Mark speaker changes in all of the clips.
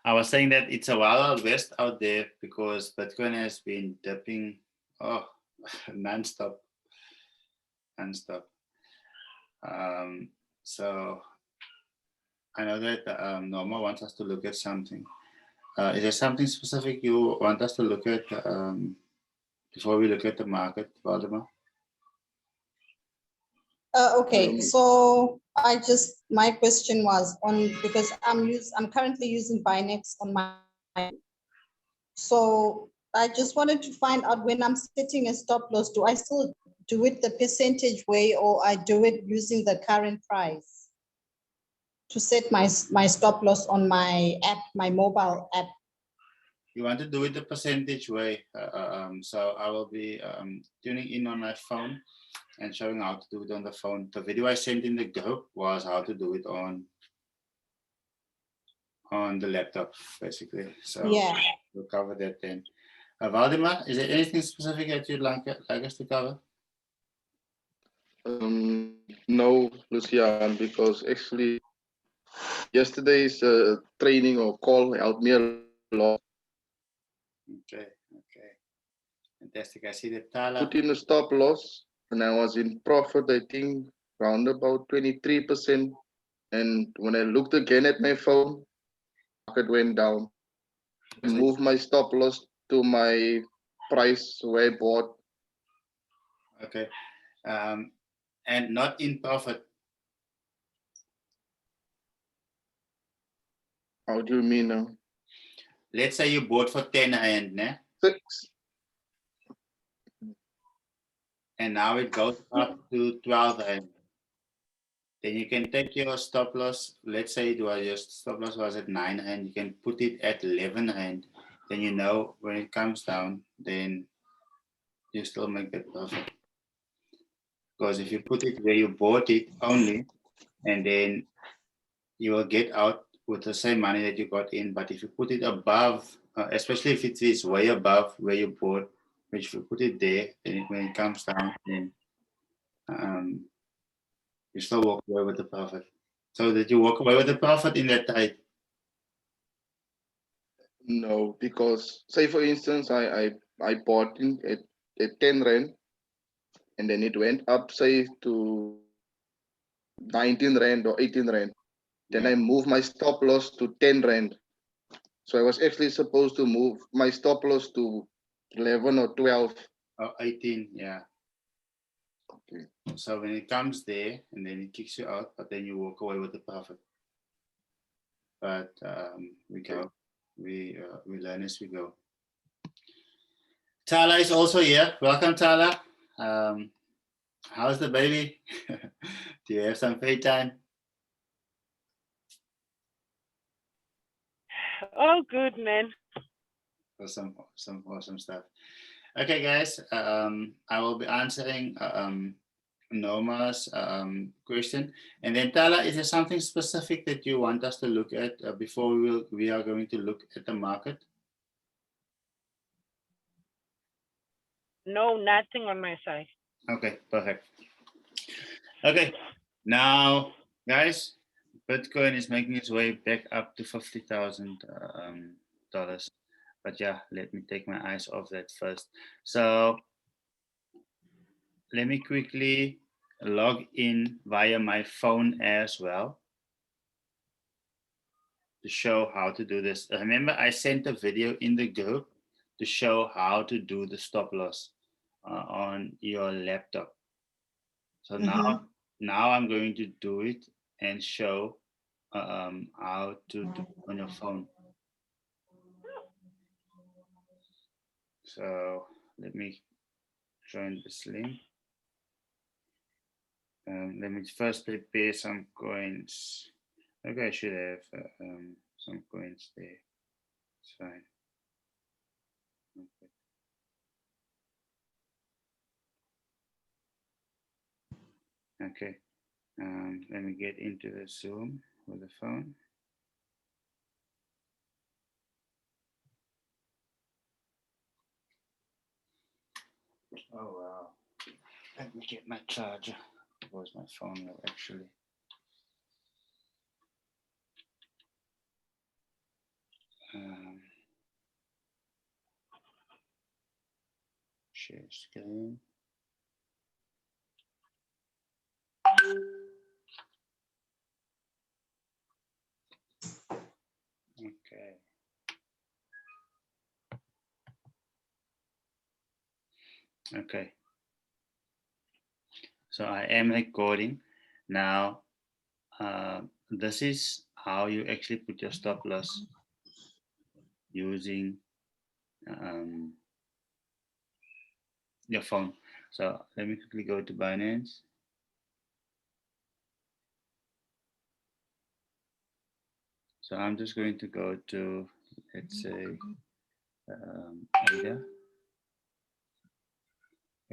Speaker 1: I was saying that it's a wild west out there because Bitcoin has been dipping, non-stop. So I know that Norma wants us to look at something. Is there something specific you want us to look at before we look at the market, Valdemar?
Speaker 2: Okay, so my question was on, because I'm currently using Binex on my, so I just wanted to find out, when I'm setting a stop loss, do I still do it the percentage way, or I do it using the current price to set my stop loss on my app, my mobile app?
Speaker 1: You want to do it the percentage way. So I will be tuning in on my phone and showing how to do it on the phone. The video I sent in the group was how to do it on the laptop, basically. So yeah, we'll cover that then. Valdemar, is there anything specific that you'd like us to cover?
Speaker 3: No, Lucian, because actually yesterday's training or call helped me a lot.
Speaker 1: Okay. Fantastic. I see that Tala
Speaker 3: put in a stop loss and I was in profit, I think, around about 23%. And when I looked again at my phone, market went down. I moved my stop loss to my price where I bought.
Speaker 1: Okay. And not in profit.
Speaker 3: How do you mean now?
Speaker 1: Let's say you bought for 10 Rand, né?
Speaker 3: 6.
Speaker 1: And now it goes up to 12 Rand. Then you can take your stop loss. Let's say your stop loss was at 9 Rand. You can put it at 11 Rand. Then you know when it comes down, then you still make that profit. Because if you put it where you bought it only, and then you will get out with the same money that you got in. But if you put it above, especially if it is way above where you bought, which if you put it there, then when it comes down, then you still walk away with the profit. So did you walk away with the profit in that trade?
Speaker 3: No, because say for instance, I bought in at 10 Rand and then it went up, say, to 19 Rand or 18 Rand. Then I moved my stop loss to 10 Rand. So I was actually supposed to move my stop loss to 11 or 12.
Speaker 1: Oh, 18, yeah.
Speaker 3: Okay.
Speaker 1: So when it comes there and then it kicks you out, but then you walk away with the profit. But we go, we learn as we go. Tala is also here. Welcome, Tala. How's the baby? Do you have some free time?
Speaker 4: Oh, good, man.
Speaker 1: Some awesome stuff. Okay, guys, I will be answering Norma's question. And then Tala, is there something specific that you want us to look at before we are going to look at the market?
Speaker 4: No, nothing on my side.
Speaker 1: Okay, perfect. Okay, now, guys, Bitcoin is making its way back up to $50,000. But yeah, let me take my eyes off that first. So let me quickly log in via my phone as well to show how to do this. Remember, I sent a video in the group to show how to do the stop loss on your laptop. So now I'm going to do it and show how to do it on your phone. So let me join this link. Let me first prepare some coins. Okay, I should have some coins there. It's fine. Okay. Let me get into the Zoom with the phone. Oh wow. Let me get my charger. Where's my phone actually? share screen. Okay. Okay. So I am recording now. This is how you actually put your stop loss using your phone. So let me quickly go to Binance. So I'm just going to go to, let's say,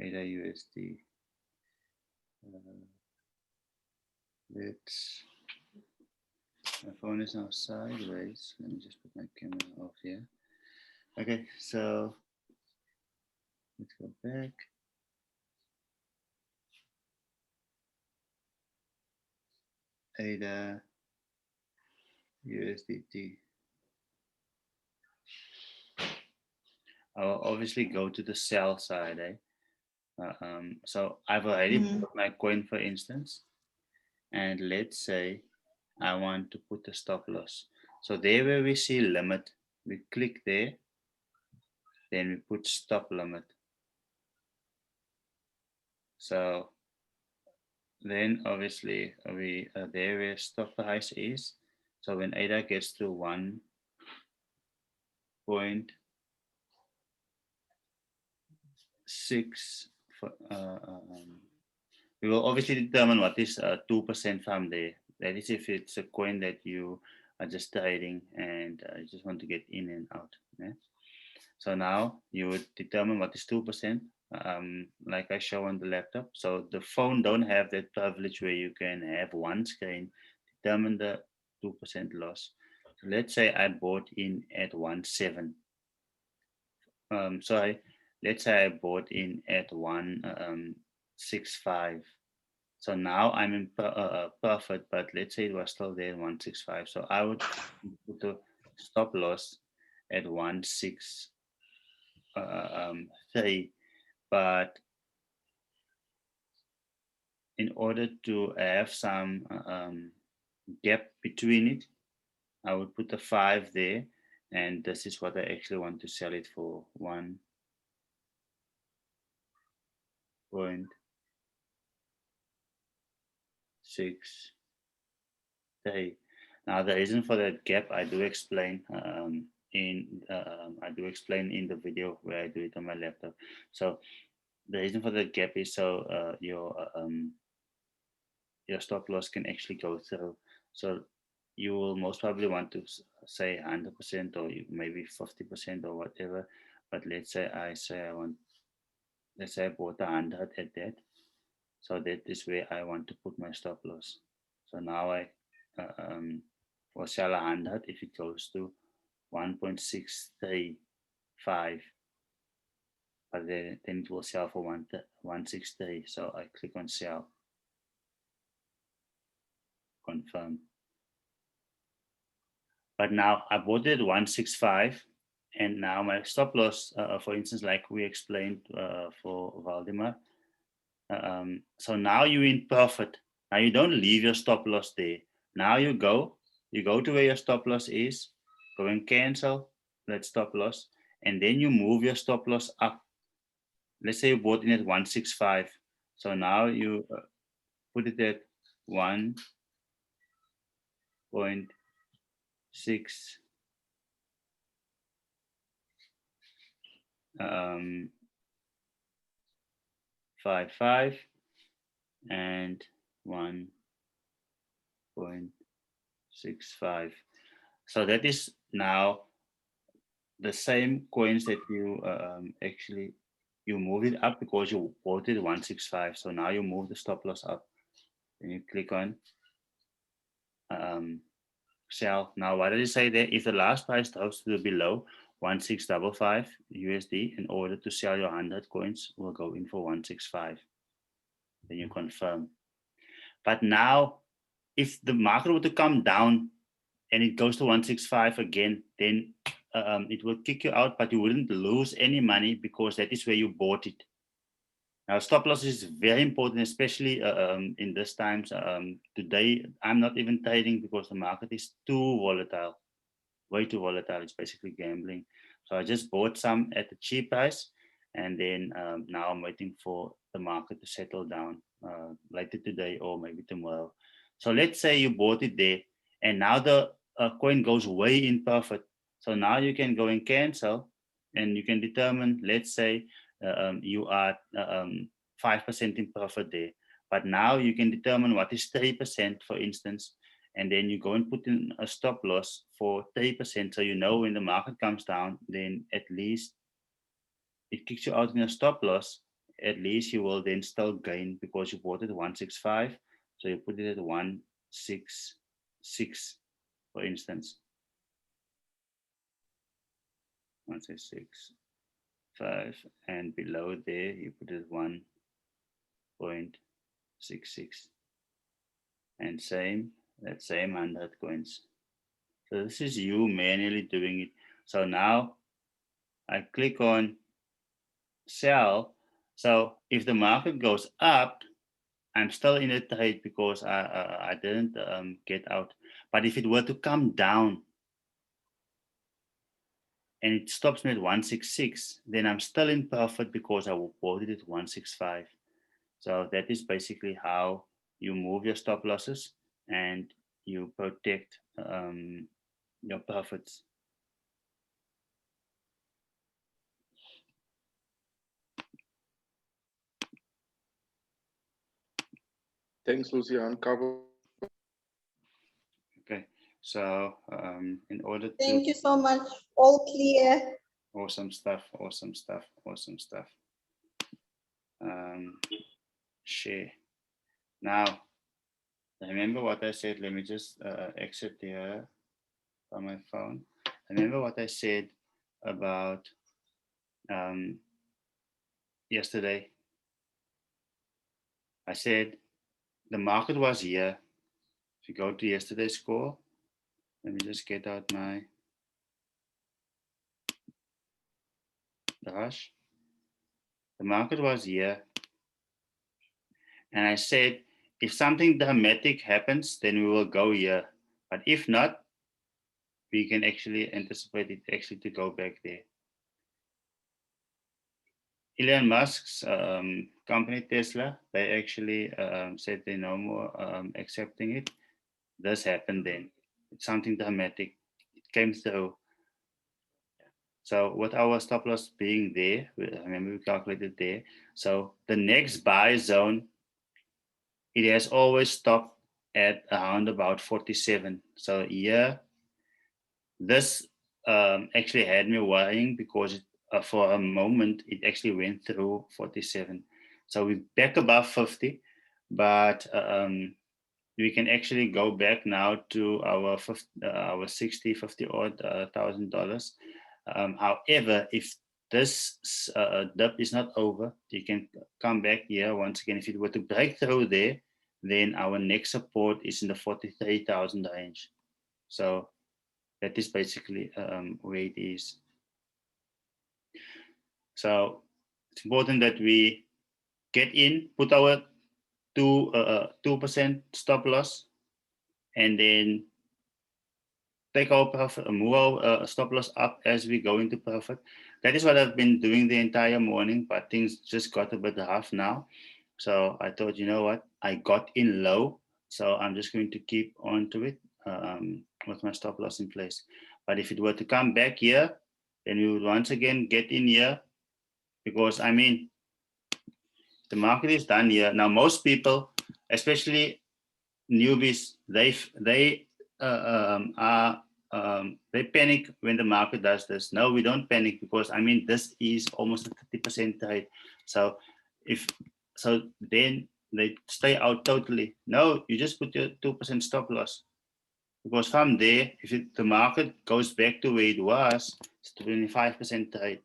Speaker 1: ADA USD. Let's. My phone is now sideways. Let me just put my camera off here. Okay, so let's go back. ADA USDT. I'll obviously go to the sell side. So I've already bought my coin, for instance, and let's say I want to put a stop loss. So there where we see limit, we click there, then we put stop limit. So then obviously we are there where stop price is. So when ADA gets to 1.6, we will obviously determine what is 2% from there. That is if it's a coin that you are just trading and you just want to get in and out. Yeah? So now you would determine what is 2%, like I show on the laptop. So the phone don't have that privilege where you can have one screen determine the 2% loss. So let's say I bought in at 1.7. Sorry, let's say I bought in at 1.65. So now I'm in profit, but let's say it was still there 1.65. So I would put a stop loss at 1.63. But in order to have some gap between it, I would put a 5 there, and this is what I actually want to sell it for, 1.63. Now the reason for that gap I do explain in the video where I do it on my laptop. So the reason for the gap is so your stop loss can actually go through. So you will most probably want to say 100% or maybe 50% or whatever. But let's say I bought 100 at that. So that is where I want to put my stop loss. So now I will sell 100 if it goes to 1.635. But then it will sell for 1.63. So I click on sell. Confirm. But now I bought it at 1.65, and now my stop loss, for instance, like we explained for Valdemar. So now you're in profit. Now you don't leave your stop loss there. Now you go to where your stop loss is, go and cancel that stop loss, and then you move your stop loss up. Let's say you bought in at 1.65. So now you put it at 1.6. 55 and 1.65. So that is now the same coins that you actually you move it up because you bought it 1.65. So now you move the stop loss up, and you click on sell. Now what did it say there? If the last price drops to below 1.655 USD, in order to sell your 100 coins, will go in for 1.65. Then you confirm. But now, if the market were to come down and it goes to 1.65 again, then it will kick you out, but you wouldn't lose any money because that is where you bought it. Now, stop loss is very important, especially in these times. Today, I'm not even trading because the market is too volatile, way too volatile. It's basically gambling. So I just bought some at a cheap price, and then now I'm waiting for the market to settle down later today or maybe tomorrow. So let's say you bought it there, and now the coin goes way in profit. So now you can go and cancel, and you can determine, let's say you are 5% in profit there. But now you can determine what is 3%, for instance, and then you go and put in a stop loss for 3%. So you know when the market comes down, then at least it kicks you out in a stop loss. At least you will then still gain because you bought it at 165. So you put it at 166, for instance. 166.5, and below there you put it 1.66, and same, that same 100 coins. So this is you manually doing it. So now I click on sell. So if the market goes up, I'm still in a trade because I didn't get out. But if it were to come down and it stops me at 166, then I'm still in profit because I bought it at 165. So that is basically how you move your stop losses and you protect your profits.
Speaker 3: Thanks, Lucian. Cover.
Speaker 1: Okay, so in order to
Speaker 2: Thank you so much. All clear.
Speaker 1: awesome stuff, awesome stuff, awesome stuff. Share. Now, remember what I said. Let me just exit here on my phone. Remember what I said about yesterday. I said the market was here. If you go to yesterday's score, let me just get out my brush. The market was here. And I said, if something dramatic happens, then we will go here. But if not, we can actually anticipate it actually to go back there. Elon Musk's company Tesla, they actually said they're no more accepting it. This happened then. It's something dramatic. It came through. So with our stop loss being there, remember we calculated there. So the next buy zone, it has always stopped at around about 47. So here, this actually had me worrying because it, for a moment it actually went through 47. So we're back above 50, but we can actually go back now to our 50 odd $1,000. However, if this dip is not over, you can come back here once again. If it were to break through there, then our next support is in the 43,000 range. So that is basically where it is. So it's important that we get in, put our 2% stop loss, and then take our profit, move our stop loss up as we go into profit. That is what I've been doing the entire morning, but things just got a bit rough now. So I thought, you know what, I got in low, so I'm just going to keep on to it with my stop loss in place. But if it were to come back here, then we would once again get in here, because I mean, the market is done here. Now, most people, especially newbies, they panic when the market does this. No, we don't panic, because I mean, this is almost a 30% trade. So then they stay out totally. No, you just put your 2% stop loss, because from there, if the market goes back to where it was, it's 25% trade.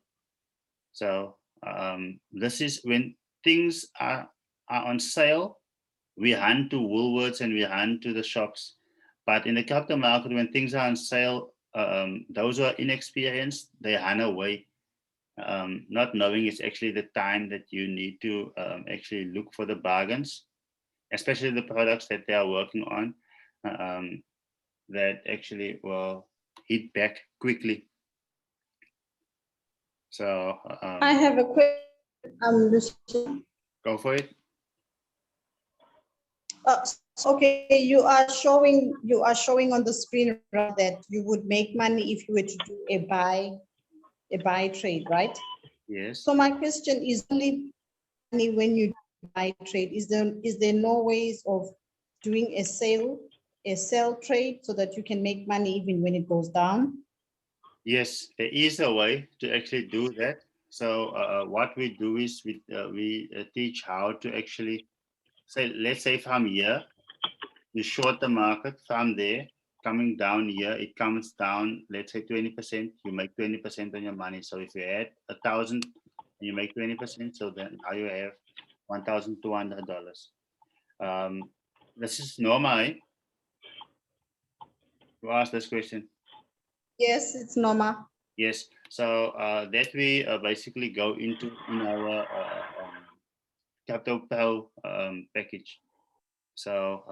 Speaker 1: So this is when things are on sale, we run to Woolworths and we run to the shops. But in the capital market, when things are on sale, those who are inexperienced, they run away. not knowing it's actually the time that you need to actually look for the bargains, especially the products that they are working on that actually will hit back quickly. So
Speaker 2: I have a question, Lucia.
Speaker 1: go for it.
Speaker 2: Okay, you are showing on the screen that you would make money if you were to do a buy trade, right?
Speaker 1: Yes.
Speaker 2: So my question is only money when you buy trade. Is there no ways of doing a sell trade so that you can make money even when it goes down?
Speaker 1: Yes, there is a way to actually do that. So what we do is we teach how to actually say, let's say from here, you short the market from there, coming down here, it comes down, let's say 20%, you make 20% on your money. So if you add 1,000 and you make 20%, so then now you have $1,200. This is normal, eh? You ask this question.
Speaker 2: Yes, it's normal.
Speaker 1: Yes, so that we basically go into in our Capital Pro package. So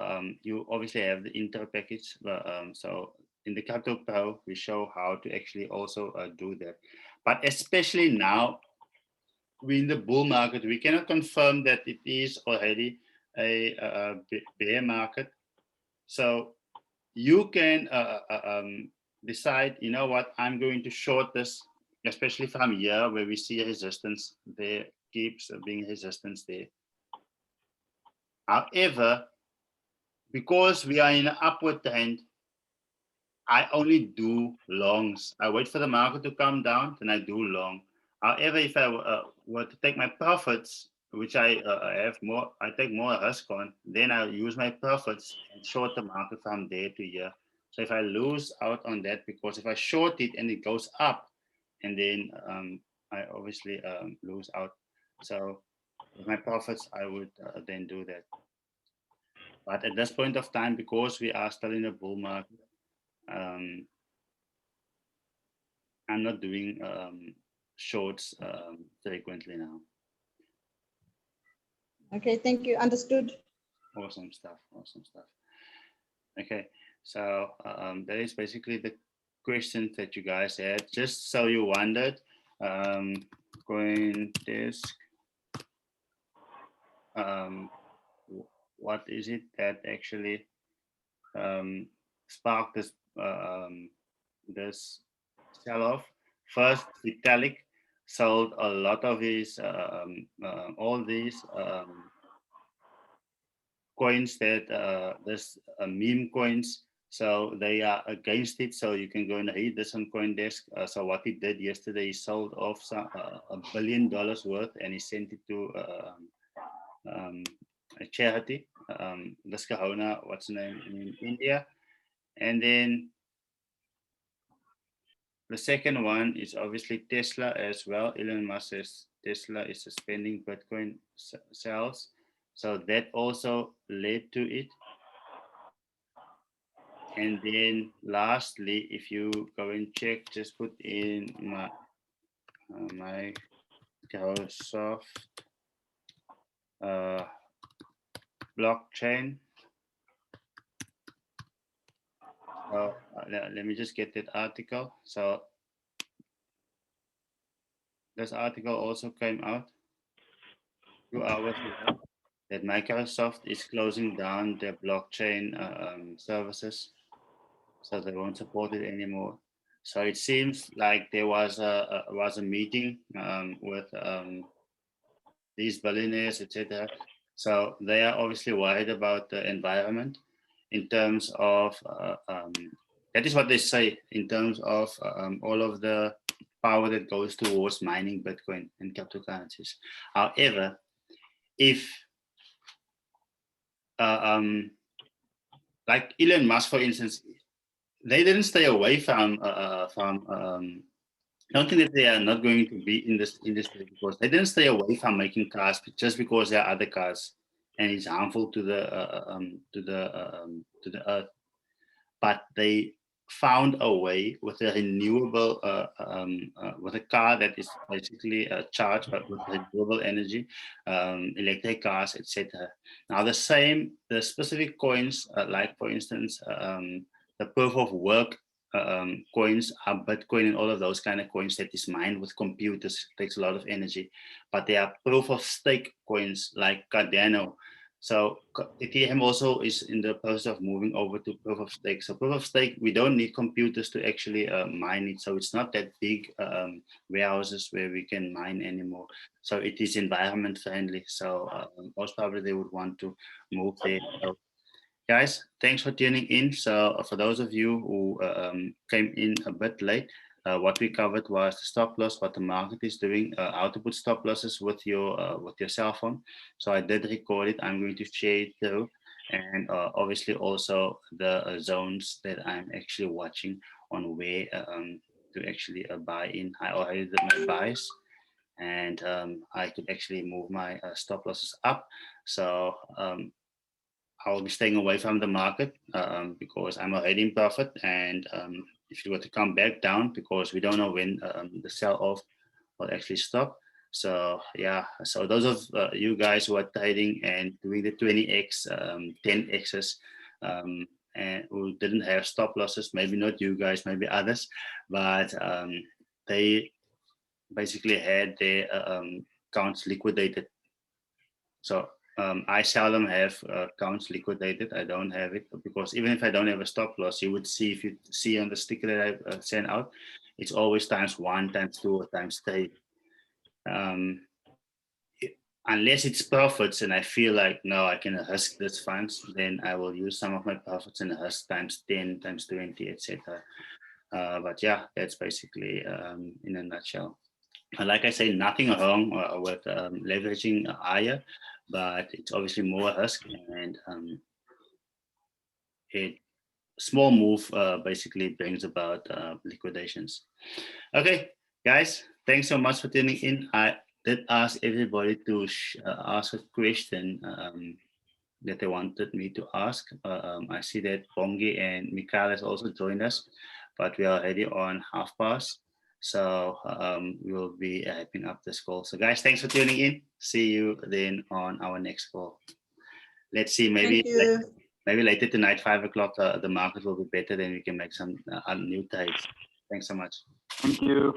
Speaker 1: you obviously have the Inter package, but so in the Capital Pro we show how to actually also do that. But especially now, we're in the bull market, we cannot confirm that it is already a bear market. So you can decide, you know what, I'm going to short this, especially from here where we see resistance, there keeps being resistance there. However, because we are in an upward trend, I only do longs. I wait for the market to come down, then I do long. However, if I were to take my profits, which I have more, I take more risk on, then I use my profits and short the market from there to here. So if I lose out on that, because if I short it and it goes up, and then I obviously lose out. So with my profits, I would then do that. But at this point of time, because we are still in a bull market, I'm not doing shorts frequently now.
Speaker 2: Okay, thank you. Understood.
Speaker 1: Awesome stuff. Awesome stuff. Okay, so that is basically the questions that you guys had. Just so you wondered, CoinDesk, what is it that actually sparked this this sell-off? First, Vitalik sold a lot of his all these coins that this meme coins. So they are against it. So you can go and read this on CoinDesk. So what he did yesterday, he sold off some $1 billion worth, and he sent it to a charity, this Kahona, what's the name, in India. And then the second one is obviously Tesla as well. Elon Musk says Tesla is suspending Bitcoin sales. So that also led to it. And then lastly, if you go and check, just put in my Microsoft blockchain. So let me just get that article. So this article also came out 2 hours ago that Microsoft is closing down their blockchain services, so they won't support it anymore. So it seems like there was a meeting with these billionaires, etc. So they are obviously worried about the environment in terms of that is what they say in terms of all of the power that goes towards mining Bitcoin and cryptocurrencies. However, if like Elon Musk, for instance, they didn't stay away from I don't think that they are not going to be in this industry because they didn't stay away from making cars just because there are other cars and it's harmful to the earth. But they found a way with a renewable, with a car that is basically charged with renewable energy, electric cars, etc. Now the specific coins, like for instance, the proof of work coins are Bitcoin and all of those kind of coins that is mined with computers, takes a lot of energy. But there are proof of stake coins like Cardano. So Ethereum also is in the process of moving over to proof of stake. So proof of stake, we don't need computers to actually mine it. So it's not that big warehouses where we can mine anymore. So it is environment friendly. So most probably they would want to move there. So, guys, thanks for tuning in. So for those of you who came in a bit late, what we covered was the stop loss, what the market is doing, how to put stop losses with your cell phone. So I did record it. I'm going to share it through, and obviously also the zones that I'm actually watching on where to actually buy in. I already did my buys, and I could actually move my stop losses up. So I'll be staying away from the market because I'm already in profit, and if you were to come back down, because we don't know when the sell-off will actually stop. So yeah, so those of you guys who are trading and doing the 20x, 10x's, and who didn't have stop losses, maybe not you guys, maybe others, but they basically had their accounts liquidated. So I seldom have accounts liquidated. I don't have it because even if I don't have a stop loss, you would see, if you see on the sticker that I sent out, it's always ×1, ×2, or ×3. Unless it's profits and I feel like, no, I can risk this funds, then I will use some of my profits and risk ×10, ×20, etc. But yeah, that's basically in a nutshell. Like I say, nothing wrong with leveraging higher, but it's obviously more risk, and a small move basically brings about liquidations. Okay, guys, thanks so much for tuning in. I did ask everybody to ask a question that they wanted me to ask. I see that Bongi and Mikael has also joined us, but we are already on past. So we'll be wrapping up this call. So guys, thanks for tuning in. See you then on our next call. Let's see, maybe later tonight, 5 o'clock, the market will be better. Then we can make some new trades. Thanks so much.
Speaker 5: Thank you.